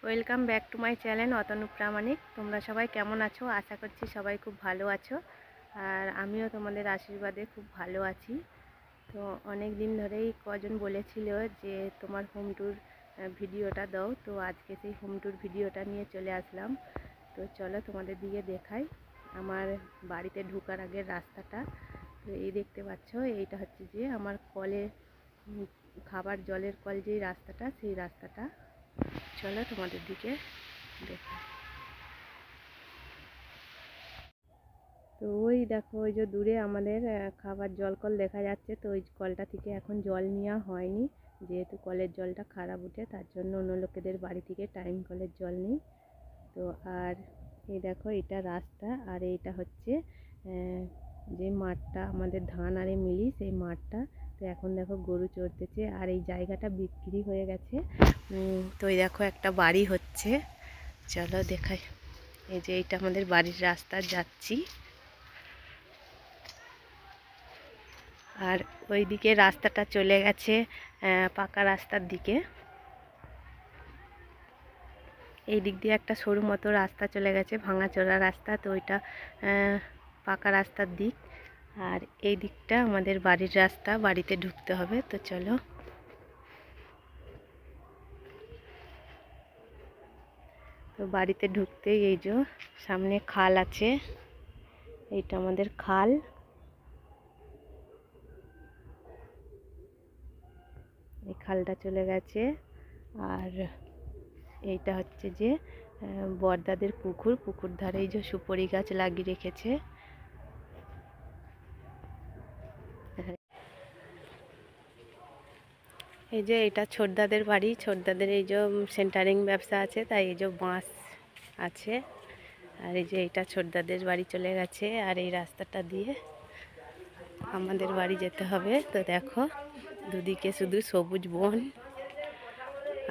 Welcome back to my channel Atanu Pramanik. তোমরা সবাই কেমন আছো? আশা করছি সবাই খুব ভালো আছো, আর আমিও তোমাদের আশীর্বাদে খুব ভালো আছি। তো অনেক দিন ধরেই কজন বলেছিল যে তোমার হোম ট্যুর ভিডিওটা দাও, তো আজকে সেই হোম ট্যুর ভিডিওটা নিয়ে চলে আসলাম। তো চলো তোমাদের দিকে দেখাই আমার বাড়িতে ঢোকার আগের রাস্তাটা। তো এই দেখতে পাচ্ছ, এইটা হচ্ছে যে আমার কলে খাবার জলের কল যেই রাস্তাটা, সেই রাস্তাটা। চলো তোমাদের দিকে দেখো। তো ওই দেখো, ওই যে দূরে আমাদের খাবার জল কল দেখা যাচ্ছে। তো ওই কলটা থেকে এখন জল নেওয়া হয়নি, যেহেতু কলের জলটা খারাপ উঠে, তার জন্য অন্য লোকেদের বাড়ি থেকে টাইম কলের জল নিই। তো আর এই দেখো, এটা রাস্তা, আর এইটা হচ্ছে যে মাঠটা আমাদের ধান আরে মিলি, সেই মাঠটা। তো এখন দেখো গরু চড়তেছে, আর এই জায়গাটা বিক্রি হয়ে গেছে। তো এই দেখো একটা বাড়ি হচ্ছে, চলো দেখাই। এই যে এইটা আমাদের বাড়ির রাস্তা, যাচ্ছি। আর ওই দিকে রাস্তাটা চলে গেছে পাকা রাস্তার দিকে। এই দিক দিয়ে একটা সরু মতো রাস্তা চলে গেছে, ভাঙাচোরা রাস্তা। তো ওইটা পাকা রাস্তার দিক, আর এই দিকটা আমাদের বাড়ির রাস্তা, বাড়িতে ঢুকতে হবে। তো চলো। তো বাড়িতে ঢুকতেই এই যে সামনে খাল আছে, এইটা আমাদের খাল। এই খালটা চলে গেছে, আর এইটা হচ্ছে যে বড়দাদের পুকুর। পুকুর ধারে এই যে সুপারি গাছ লাগিয়ে রেখেছে। এই যে এটা ছোটদাদের বাড়ি। ছোটদাদের এই যে সেন্টারিং ব্যবসা আছে, তাই এই যে বাঁশ আছে। আর এই যে এটা ছোটদাদের বাড়ি চলে গেছে, আর এই রাস্তাটা দিয়ে আমাদের বাড়ি যেতে হবে। তো দেখো দুদিকে শুধু সবুজ বন,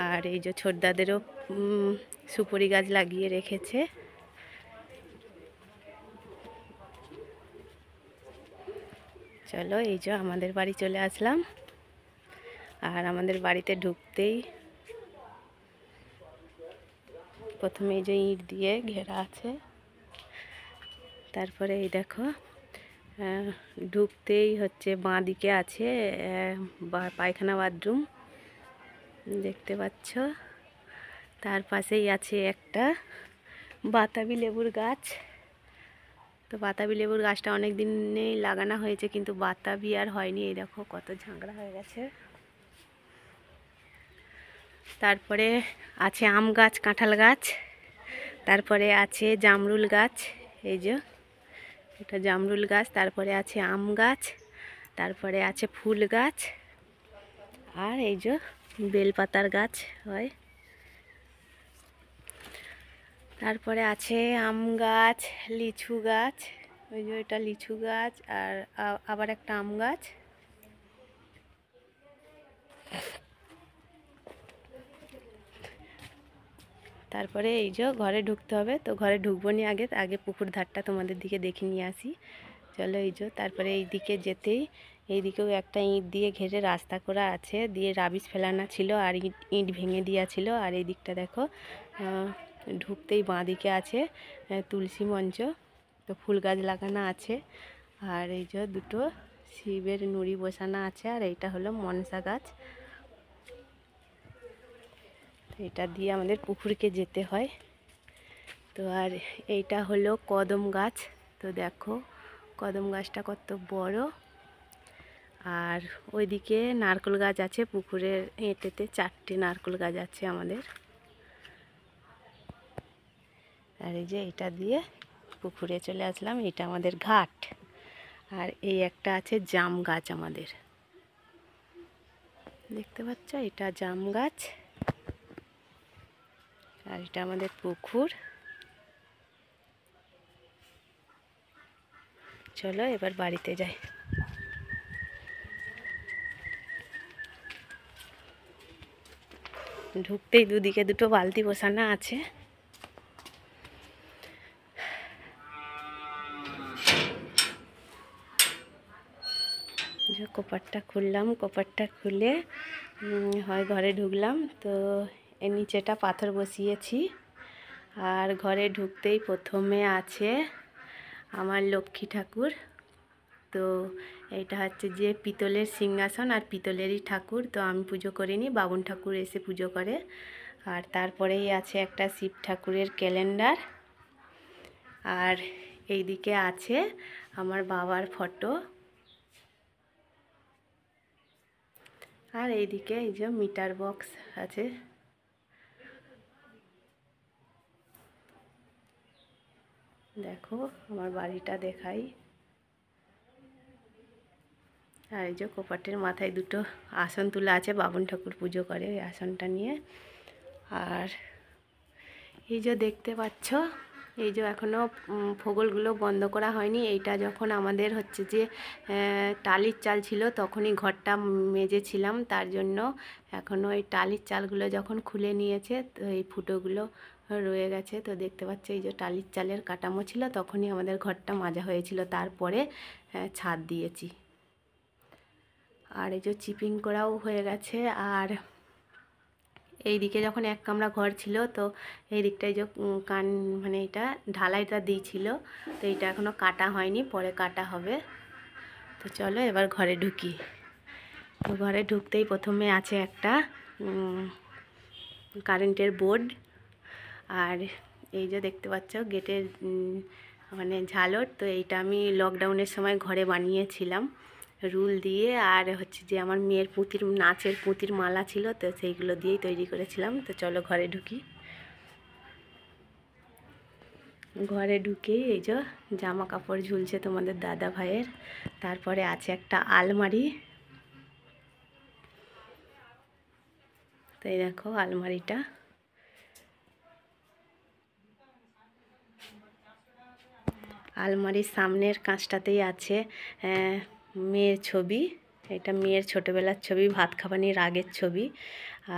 আর এই যে ছোটদাদেরও সুপারি গাছ লাগিয়ে রেখেছে। চলো, এই যে আমাদের বাড়ি চলে আসলাম, আর আমাদের বাড়িতে ঢুকতেই প্রথমে এই যে ইট দিয়ে ঘেরা আছে। তারপরে এই দেখো ঢুকতেই হচ্ছে বাঁ দিকে আছে পায়খানা বাথরুম, দেখতে পাচ্ছ। তার পাশেই আছে একটা বাতাবি লেবুর গাছ। তো বাতাবি লেবুর গাছটা অনেক দিনেই লাগানো হয়েছে, কিন্তু বাতাবি আর হয়নি। এই দেখো কত ঝাঁকড়া হয়ে গেছে। তারপরে আছে আম গাছ, কাঁঠাল গাছ। তারপরে আছে জামরুল গাছ, এই যে এটা জামরুল গাছ। তারপরে আছে আম গাছ, তারপরে আছে ফুল গাছ, আর এই যে বেলপাতার গাছ হয়। তারপরে আছে আম গাছ, লিচু গাছ, ওই যে এটা লিচু গাছ, আর আবার একটা আম গাছ। তারপরে এই যে ঘরে ঢুকতে হবে। তো ঘরে ঢুকবো নি, আগে আগে পুকুর ধারটা তোমাদের দিকে দেখে নিয়ে আসি। চলো, এই যে তারপরে এই দিকে যেতেই এই দিকেও একটা ইট দিয়ে ঘিরে রাস্তা করা আছে, দিয়ে রাবিশ ফেলানো ছিল, আর ইট ভেঙে দেওয়া ছিল। আর এই দিকটা দেখো ঢুকতেই বাঁ দিকে আছে তুলসী মঞ্চ। তো ফুল গাছ লাগানো আছে, আর এই যে দুটো শিবের নুড়ি বসানো আছে, আর এইটা হলো মনসা গাছ। এটা দিয়ে আমাদের পুকুরকে যেতে হয়। তো আর এইটা হলো কদম গাছ। তো দেখো কদম গাছটা কত বড়। আর ওইদিকে নারকেল গাছ আছে, পুকুরের এঁটেতে 4টে নারকেল গাছ আছে আমাদের। আর এই যে এটা দিয়ে পুকুরে চলে আসলাম, এটা আমাদের ঘাট। আর এই একটা আছে জাম গাছ আমাদের, দেখতে পাচ্ছ, এটা জাম গাছ। আর এটা আমাদের পুকুর। চলো এবার বাড়িতে যাই। ঢুকতেই দুদিকে দুটো বালতি বসানো আছে। কোপারটা খুললাম, কোপারটা খুলে হয় ঘরে ঢুকলাম। তো এর নিচেটা পাথর বসিয়েছি। আর ঘরে ঢুকতেই প্রথমে আছে আমার লক্ষ্মী ঠাকুর। তো এটা হচ্ছে যে পিতলের সিংহাসন আর পিতলেরই ঠাকুর। তো আমি পুজো করিনি, বামুন ঠাকুর এসে পুজো করে। আর তারপরেই আছে একটা শিব ঠাকুরের ক্যালেন্ডার। আর এইদিকে আছে আমার বাবার ফটো। আর এইদিকে এই যে মিটার বক্স আছে। দেখো আমার বাড়িটা দেখাই। আর এই যে কপাটের মাথায় দুটো আসন তোলা আছে, বামুন ঠাকুর পুজো করে ওই আসনটা নিয়ে। আর এই যে দেখতে পাচ্ছ, এই যে এখনও ফোগলগুলো বন্ধ করা হয়নি। এইটা যখন আমাদের হচ্ছে যে টালির চাল ছিল তখনই ঘরটা মেজেছিলাম, তার জন্য এখনও ওই টালির চালগুলো যখন খুলে নিয়েছে তো এই ফুটোগুলো রয়ে গেছে। তো দেখতে পাচ্ছ এই যে টালির চালের কাঠামো ছিল তখনই আমাদের ঘরটা মাজা হয়েছিল, তারপরে ছাদ দিয়েছি। আর এই যে চিপিং করাও হয়ে গেছে। আর এই দিকে যখন এক কামরা ঘর ছিল তো এই দিকটায় যে মানে এটা ঢালাইটা দিয়েছিল, তো এটা এখনও কাটা হয়নি, পরে কাটা হবে। তো চলো এবার ঘরে ঢুকি। তো ঘরে ঢুকতেই প্রথমে আছে একটা কারেন্টের বোর্ড। আর এই যে দেখতে পাচ্ছ গেটের মানে ঝালর। তো এইটা আমি লকডাউনের সময় ঘরে বানিয়েছিলাম রুল দিয়ে। আর হচ্ছে যে আমার মেয়ের পুঁতির নাচের পুঁতির মালা ছিল, তো সেইগুলো দিয়েই তৈরি করেছিলাম। তো চলো ঘরে ঢুকি। ঘরে ঢুকেই এই যে জামা কাপড় ঝুলছে তোমাদের দাদা ভাইয়ের। তারপরে আছে একটা আলমারি। তো এই দেখো আলমারিটা। আলমারির সামনের কাঁচটাতেই আছে মেয়ের ছবি। এটা মেয়ের ছোটোবেলার ছবি, ভাত খাবানির আগের ছবি।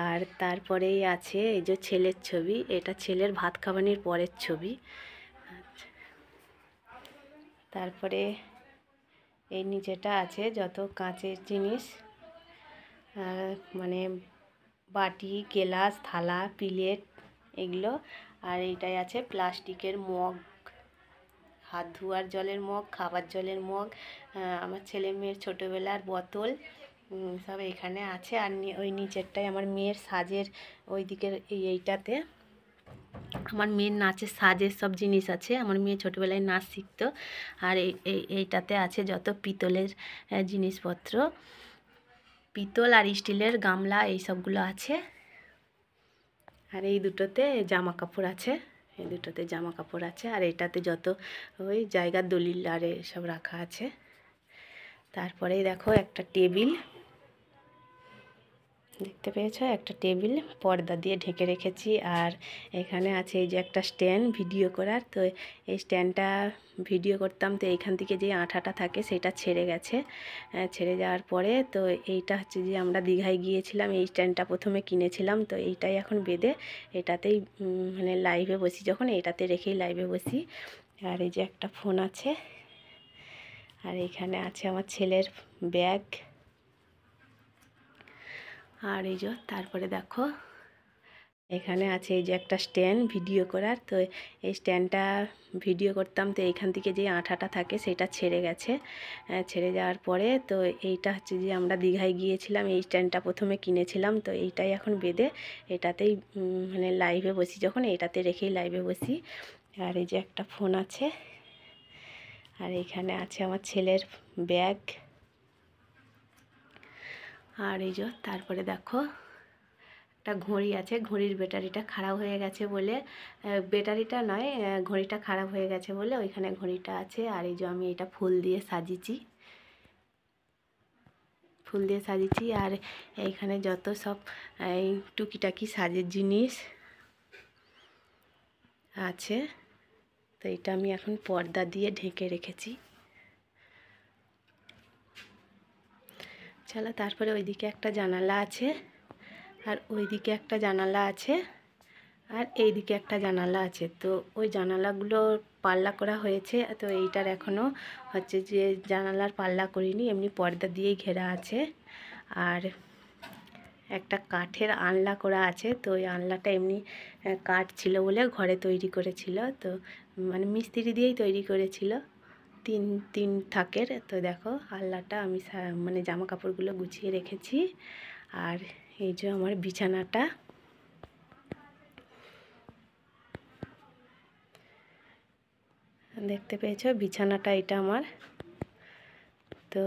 আর তারপরেই আছে এই যে ছেলের ছবি, এটা ছেলের ভাত খাবানির পরের ছবি। তারপরে এই নিচেটা আছে যত কাঁচের জিনিস, মানে বাটি গ্লাস থালা প্লেট এগুলো। আর এইটাই আছে প্লাস্টিকের মগ, হাত ধোয়ার জলের মগ, খাবার জলের মগ, আমার ছেলে মেয়ের ছোটোবেলার বোতল সব এখানে আছে। আর ওই নিচেরটায় আমার মেয়ের সাজের ওই দিকের এইটাতে আমার মেয়ের নাচের সাজের সব জিনিস আছে। আমার মেয়ে ছোটোবেলায় নাচ শিখতো। আর এইটাতে আছে যত পিতলের জিনিসপত্র, পিতল আর স্টিলের গামলা এই সবগুলো আছে। আর এই দুটোতে জামা কাপড় আছে, এই দুটোতে জামা কাপড় আছে। আর এটাতে যত ওই জায়গার দলিল আর সব রাখা আছে। তারপরেই দেখো একটা টেবিল দেখতে পেয়েছো, একটা টেবিল পর্দা দিয়ে ঢেকে রেখেছি। আর এখানে আছে এই যে একটা স্ট্যান্ড ভিডিও করার। তো এই স্ট্যান্ডটা ভিডিও করতাম, তো এইখান থেকে যে আঠাটা থাকে সেটা ছেড়ে গেছে। ছেড়ে যাওয়ার পরে তো এইটা হচ্ছে যে আমরা দীঘায় গিয়েছিলাম, এই স্ট্যান্ডটা প্রথমে কিনেছিলাম। তো এইটাই এখন বেঁধে এটাতেই মানে লাইভে বসি, যখন এটাতে রেখেই লাইভে বসি। আর এই যে একটা ফোন আছে। আর এখানে আছে আমার ছেলের ব্যাগ। আর এই যে তারপরে দেখো এখানে আছে এই যে একটা স্ট্যান্ড ভিডিও করার। তো এই স্ট্যান্ডটা ভিডিও করতাম, তো এইখান থেকে যে আঠাটা থাকে সেটা ছেড়ে গেছে। ছেড়ে যাওয়ার পরে তো এইটা হচ্ছে যে আমরা দীঘায় গিয়েছিলাম, এই স্ট্যান্ডটা প্রথমে কিনেছিলাম। তো এইটাই এখন বেঁধে এটাতেই মানে লাইভে বসি, যখন এটাতে রেখেই লাইভে বসি। আর এই যে একটা ফোন আছে। আর এইখানে আছে আমার ছেলের ব্যাগ। আর এই যে তারপরে দেখো একটা ঘড়ি আছে, ঘড়ির ব্যাটারিটা খারাপ হয়ে গেছে বলে, ব্যাটারিটা নয় ঘড়িটা খারাপ হয়ে গেছে বলে ওইখানে ঘড়িটা আছে। আর এই যে আমি এটা ফুল দিয়ে সাজিয়েছি, ফুল দিয়ে সাজিয়েছি। আর এইখানে যত সব এই টুকিটাকি সাজের জিনিস আছে, তো এটা আমি এখন পর্দা দিয়ে ঢেকে রেখেছি। চলো তারপরে ওইদিকে একটা জানালা আছে, আর ওইদিকে একটা জানালা আছে, আর এই দিকে একটা জানালা আছে। তো ওই জানালাগুলো পাল্লা করা হয়েছে, তো এইটার এখনও হচ্ছে যে জানালার পাল্লা করিনি, এমনি পর্দা দিয়েই ঘেরা আছে। আর একটা কাঠের আনলা করা আছে। তো ওই আনলাটা এমনি কাঠ ছিল বলে ঘরে তৈরি করেছিল, তো মানে মিস্ত্রি দিয়েই তৈরি করেছিল, তিন থাকের। তো দেখো আনলাটা আমি মানে জামা কাপড়গুলো গুছিয়ে রেখেছি। আর এই যে আমার বিছানাটা, দেখতে পেয়েছো বিছানাটা, এটা আমার। তো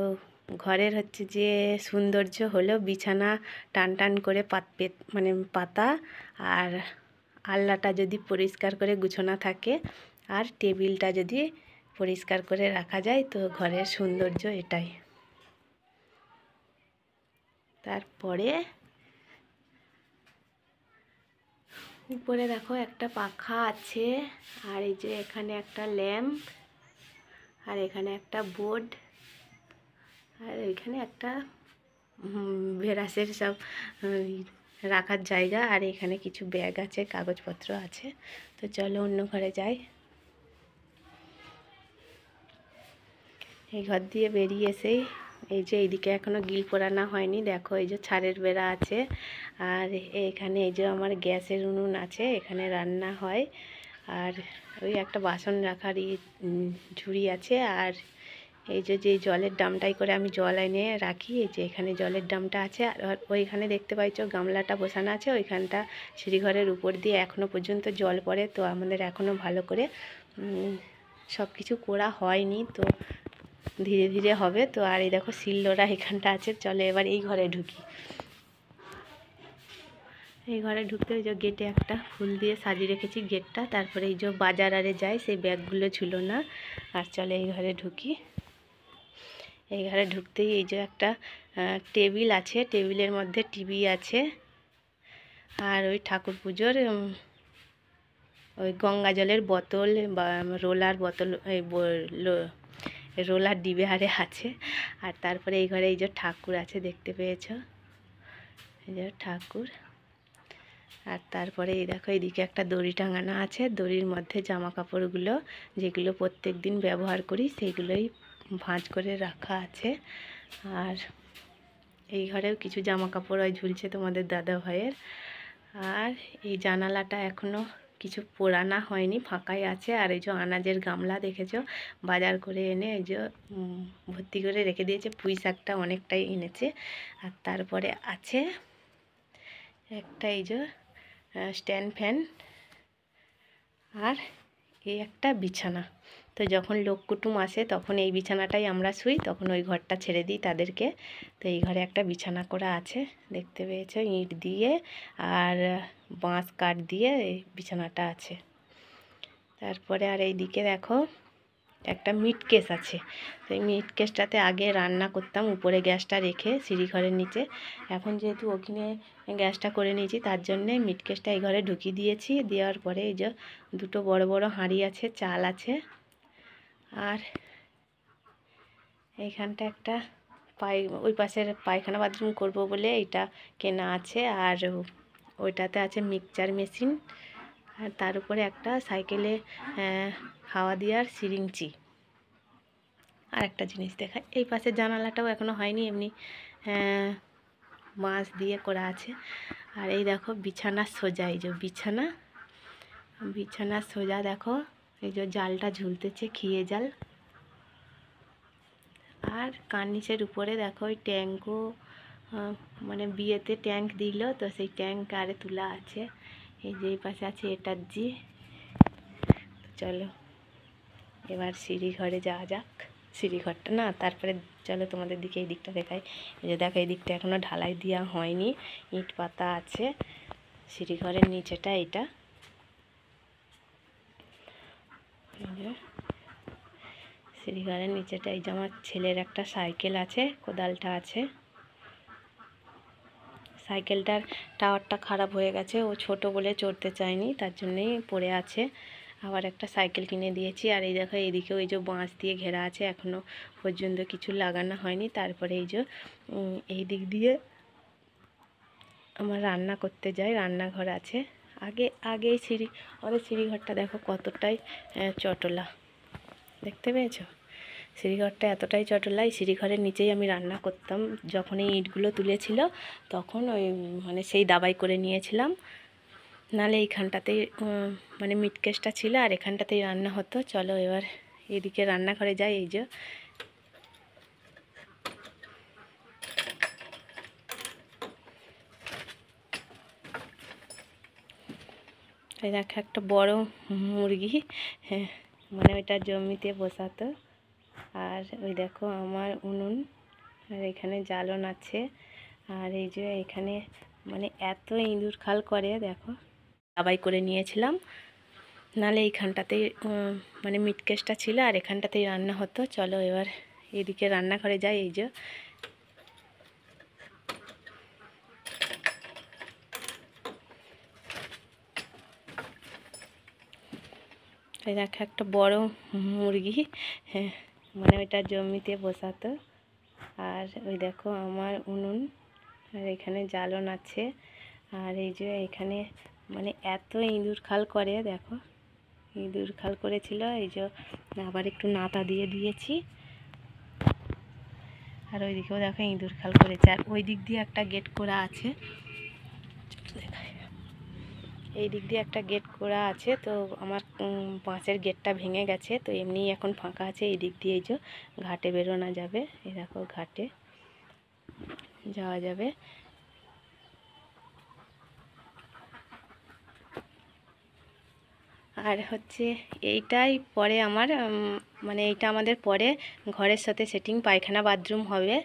ঘরের হচ্ছে যে সৌন্দর্য হলো বিছানা টান টান করে মানে পাতা, আর আলনাটা যদি পরিষ্কার করে গুছানো থাকে, আর টেবিলটা যদি পরিষ্কার করে রাখা যায়, তো ঘরের সৌন্দর্য এটাই। তারপরে উপরে দেখো একটা পাখা আছে, আর এই যে এখানে একটা ল্যাম্প, আর এখানে একটা বোর্ড, আর এখানে একটা ভেরাসের সব রাখার জায়গা, আর এখানে কিছু ব্যাগ আছে, কাগজপত্র আছে। তো চলো অন্য ঘরে যাই। এই ঘর দিয়ে বেরিয়ে এসেই এই যে এইদিকে এখনো গিল পোড়ানো হয়নি, দেখো এই যে ছাড়ের বেড়া আছে, আর এখানে এই যে আমার গ্যাসের উনুন আছে, এখানে রান্না হয়। আর ওই একটা বাসন রাখার ঝুড়ি আছে, আর এই যে জলের ড্রামটাই করে আমি জল এনে রাখি, এই যে এখানে জলের ড্রামটা আছে। আর ওইখানে দেখতে পাইছো গামলাটা বসানো আছে, ওইখানটা সিঁড়িঘরের উপর দিয়ে এখনও পর্যন্ত জল পড়ে। তো আমাদের এখনও ভালো করে সব কিছু করা হয়নি, তো ধীরে ধীরে হবে। তো আর এই দেখো শিলনোড়া এখানটা আছে। চলো এবার এই ঘরে ঢুকি। এই ঘরে ঢুকতে ওই যে গেটে একটা ফুল দিয়ে সাজিয়ে রেখেছি গেটটা। তারপরে এই যে বাজার আরে যাই, সেই ব্যাগগুলো ছিল না। আর চলো এই ঘরে ঢুকি। এই ঘরে ঢুকতেই এই যে একটা টেবিল আছে, টেবিলের মধ্যে টিভি আছে, আর ওই ঠাকুর পুজোর ওই গঙ্গা জলের বোতল বা রোলার বোতল, এই রোলার ডিবে হারে আছে। আর তারপরে এই ঘরে এই যে ঠাকুর আছে, দেখতে পেয়েছো, এই যে ঠাকুর। আর তারপরে এই দেখো এইদিকে একটা দড়ি টাঙানো আছে, দড়ির মধ্যে জামা কাপড়গুলো যেগুলো প্রত্যেক দিন ব্যবহার করি সেইগুলোই ভাঁজ করে রাখা আছে। আর এই ঘরেও কিছু জামা কাপড় হয় ঝুলছে তোমাদের দাদা ভাইয়ের। আর এই জানালাটা এখনও কিছু পোড়ানো হয়নি, ফাঁকাই আছে। আর এই যে আনাজের গামলা দেখেছো, বাজার করে এনে এই যে ভর্তি করে রেখে দিয়েছে, পুঁই শাকটা অনেকটাই এনেছে। আর তারপরে আছে একটা এই যে স্ট্যান্ড ফ্যান, আর এই একটা বিছানা। তো যখন লোক কুটুম আসে তখন এই বিছানাটাই আমরা শুই, তখন ওই ঘরটা ছেড়ে দিই তাদেরকে। তো এই ঘরে একটা বিছানা করা আছে, দেখতে পেয়েছো, ইট দিয়ে আর বাঁশ কাঠ দিয়ে এই বিছানাটা আছে। তারপরে আর এইদিকে দেখো একটা মিট কেস আছে। তো এই মিট কেসটাতে আগে রান্না করতাম উপরে গ্যাসটা রেখে সিঁড়িঘরের নিচে। এখন যেহেতু ওখানে গ্যাসটা করে নিয়েছি, তার জন্যে মিট কেসটা এই ঘরে ঢুকিয়ে দিয়েছি। দেওয়ার পরে এই যে দুটো বড় বড় হাঁড়ি আছে, চাল আছে। আর এইখানটা একটা ওই পাশের পায়খানা বাথরুম করব বলে এটা কেনা আছে। আর ওইটাতে আছে মিক্সচার মেশিন, আর তার উপরে একটা সাইকেলে হাওয়া দেওয়ার সিরিঞ্চি। আর একটা জিনিস দেখায়, এই পাশের জানালাটাও এখনও হয়নি, এমনি বাঁশ দিয়ে করা আছে। আর এই দেখো বিছানার সোজা, এই যে বিছানার সোজা দেখো এই যে জালটা ঝুলতেছে, খেয়ে জাল। আর কার্নিশের উপরে দেখো ওই ট্যাঙ্কও, মানে বিয়েতে ট্যাঙ্ক দিল, তো সেই ট্যাঙ্ক আরে তোলা আছে। এই যে এই পাশে আছে এটার জি। চলো এবার সিঁড়িঘরে যাওয়া যাক। সিঁড়িঘরটা না, তারপরে চলো তোমাদের দিকে এই দিকটা দেখাই। এই যে দেখো এই দিকটা এখনও ঢালাই দেওয়া হয়নি, ইট পাতা আছে। সিঁড়িঘরের নিচেটা এটা, সিঁড়িঘরের নিচেটা। এই যে আমার ছেলের একটা সাইকেল আছে, কোদালটা আছে। সাইকেলটার টাওয়ারটা খারাপ হয়ে গেছে, ও ছোট বলে চড়তে চায়নি, তার জন্যেই পড়ে আছে। আবার একটা সাইকেল কিনে দিয়েছি। আর এই দেখো এইদিকে ওই যে বাঁশ দিয়ে ঘেরা আছে, এখনও পর্যন্ত কিছু লাগানো হয়নি। তারপরে এই যে এই দিক দিয়ে আমার রান্না করতে যাই, রান্নাঘর আছে। আগে আমাদের সিঁড়িঘরটা দেখো কতটাই চটলা, দেখতে পেয়েছো। সিঁড়িঘরটা এতটাই চটলা, এই সিঁড়িঘরের নিচেই আমি রান্না করতাম। যখন এই ইটগুলো তুলেছিল তখন ওই মানে সেই দাবাই করে নিয়েছিলাম, নাহলে এইখানটাতেই মানে মিটকেসটা ছিল আর এখানটাতেই রান্না হতো। চলো এবার এদিকে রান্নাঘরে যাই। এই যে এই দেখো একটা বড় মুরগি, হ্যাঁ মানে ওইটা জমিতে বসাতো। আর ওই দেখো আমার উনুন, আর এখানে জ্বালন আছে। আর এই যে এখানে মানে এত ইঁদুর খাল করে দেখো, দাবাই করে নিয়েছিলাম, নাহলে এইখানটাতেই মানে মিটকেসটা ছিল আর এখানটাতেই রান্না হতো। চলো এবার এদিকে রান্নাঘরে যাই। এই যে এই দেখো একটা বড় মুরগি, হ্যাঁ মানে ওইটা জমিতে বসাতো। আর ওই দেখো আমার উনুন, আর এখানে জ্বালন আছে। আর এই যে এখানে মানে এত ইঁদুর খাল করে দেখো, ইঁদুর খাল করেছিল। এই যে আবার একটু নাতা দিয়ে দিয়েছি। আর ওই দিকেও দেখো ইঁদুর খাল করেছে। আর ওই দিক দিয়ে একটা গেট করা আছে, এই দিক দিয়ে একটা গেট করা আছে। তো আমার পাঁচের গেটটা ভেঙে গেছে, তো এমনি এখন ফাঁকা আছে। এই দিক দিয়ে এই যে ঘাটে বেরোনো যাবে, এই দেখো ঘাটে যাওয়া যাবে। আর হচ্ছে এইটাই পরে আমার মানে এইটা আমাদের পরে ঘরের সাথে সেটিং পায়খানা বাথরুম হবে।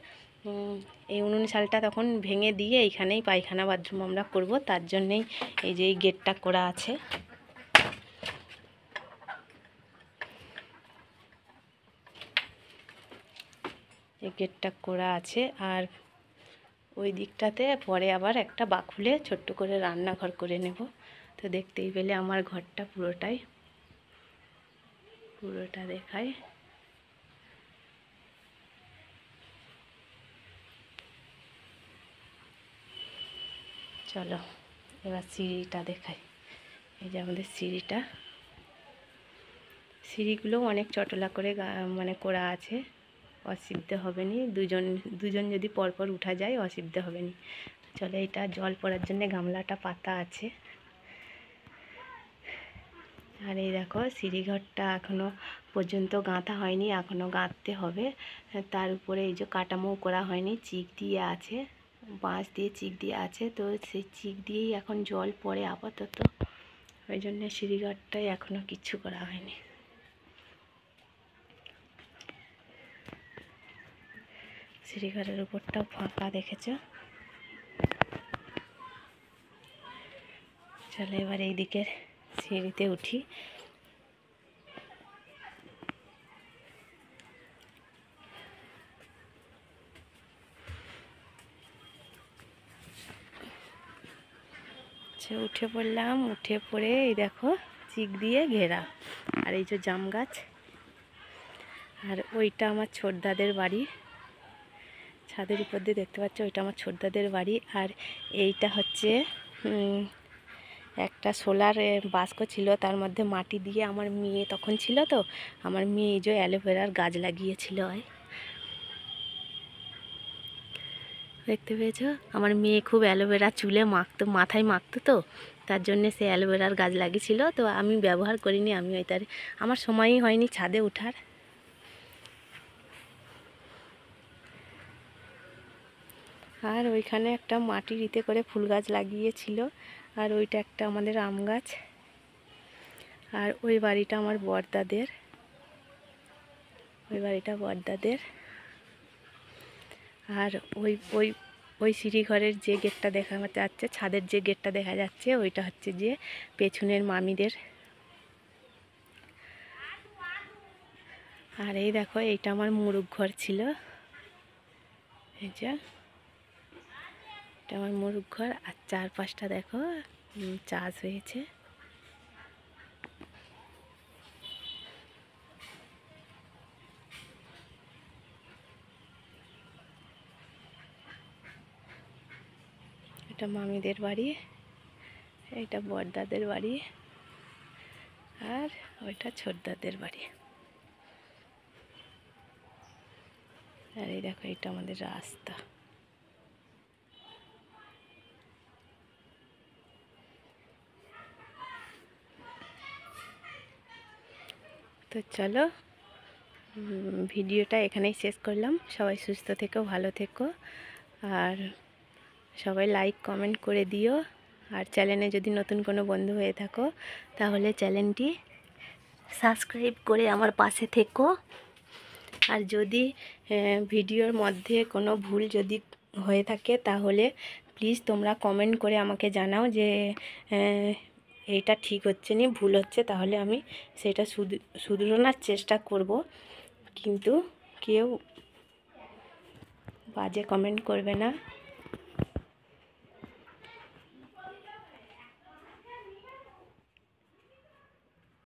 এই উনুন শালটা তখন ভেঙে দিয়ে এইখানেই পায়খানা বাথরুম আমরা করব, তার জন্যেই এই যে এই গেটটা করা আছে। এই গেটটা করা আছে। আর ওই দিকটাতে পরে আবার একটা বাকুলে ছোট্ট করে রান্নাঘর করে নেব। তো দেখতেই পেলে আমার ঘরটা পুরোটা দেখায়। চলো এবার সিঁড়িটা দেখাই। এই যে আমাদের সিঁড়িগুলো অনেক চটলা করে মানে করা আছে, অসুবিধে হবে না। দুজন যদি পরপর উঠা যায় অসুবিধে হবে না। চলো এটা জল পড়ার জন্য গামলাটা পাতা আছে। আর এই দেখো সিঁড়িঘরটা এখনও পর্যন্ত গাঁথা হয়নি, এখনও গাঁথতে হবে। তার উপরে এই যে কাটামো করা হয়নি, চিক দিয়ে আছে, বাঁশ দিয়ে চিক দিয়ে আছে। তো সেই চিক দিয়েই এখন জল পড়ে আপাতত, ওই জন্য সিঁড়িঘরটাই এখনও কিচ্ছু করা হয়নি। সিঁড়িঘরের উপরটাও ফাঁকা দেখেছ। চলো এবার এই দিকের সিঁড়িতে উঠি। উঠে পড়লাম, উঠে পড়ে এই দেখো চিক দিয়ে ঘেরা। আর এই যে জাম গাছ। আর ওইটা আমার ছোটদাদের বাড়ি, ছাদের উপর দিয়ে দেখতে পাচ্ছ, ওইটা আমার ছোটদাদের বাড়ি। আর এইটা হচ্ছে একটা সোলার বাস্ক ছিল, তার মধ্যে মাটি দিয়ে আমার মেয়ে তখন ছিল, তো আমার মেয়ে এই যে অ্যালোভেরার গাছ লাগিয়েছিল। দেখতে পেয়েছো, আমার মেয়ে খুব অ্যালোভেরা চুলে মাখতো, মাথায় মাখতো, তো তার জন্যে সে অ্যালোভেরার গাছ লাগিয়েছিল। তো আমি ব্যবহার করিনি, আমি ওইটার আমার সময়ই হয়নি ছাদে ওঠার। আর ওইখানে একটা মাটির ইতে করে ফুল গাছ লাগিয়েছিল। আর ওইটা একটা আমাদের আম গাছ। আর ওই বাড়িটা আমার বড়দাদের, আর ওই ওই ওই সিঁড়িঘরের যে গেটটা দেখা যাচ্ছে, ছাদের যে গেটটা দেখা যাচ্ছে, ওইটা হচ্ছে যে পেছনের মামিদের। আর এই দেখো এইটা আমার মুরগ ঘর ছিল, এই যে এটা আমার মুরগ ঘর। আর চারপাশটা দেখো চাষ হয়েছে। এটা মামিদের বাড়ি, এইটা বড়দাদের বাড়ি, আর ওইটা ছোটদাদের বাড়ি। আর এই দেখো এটা আমাদের রাস্তা। তো চলো ভিডিওটা এখানেই শেষ করলাম। সবাই সুস্থ থেকো, ভালো থেকো, আর সবাই লাইক কমেন্ট করে দিও। আর চ্যানেলে যদি নতুন কোনো বন্ধু হয়ে থাকো তাহলে চ্যানেলটি সাবস্ক্রাইব করে আমার পাশে থেকো। আর যদি ভিডিওর মধ্যে কোনো ভুল যদি হয়ে থাকে তাহলে প্লিজ তোমরা কমেন্ট করে আমাকে জানাও যে এইটা ঠিক হচ্ছে না, ভুল হচ্ছে, তাহলে আমি সেটা শুধরানোর চেষ্টা করব। কিন্তু কেউ বাজে কমেন্ট করবে না।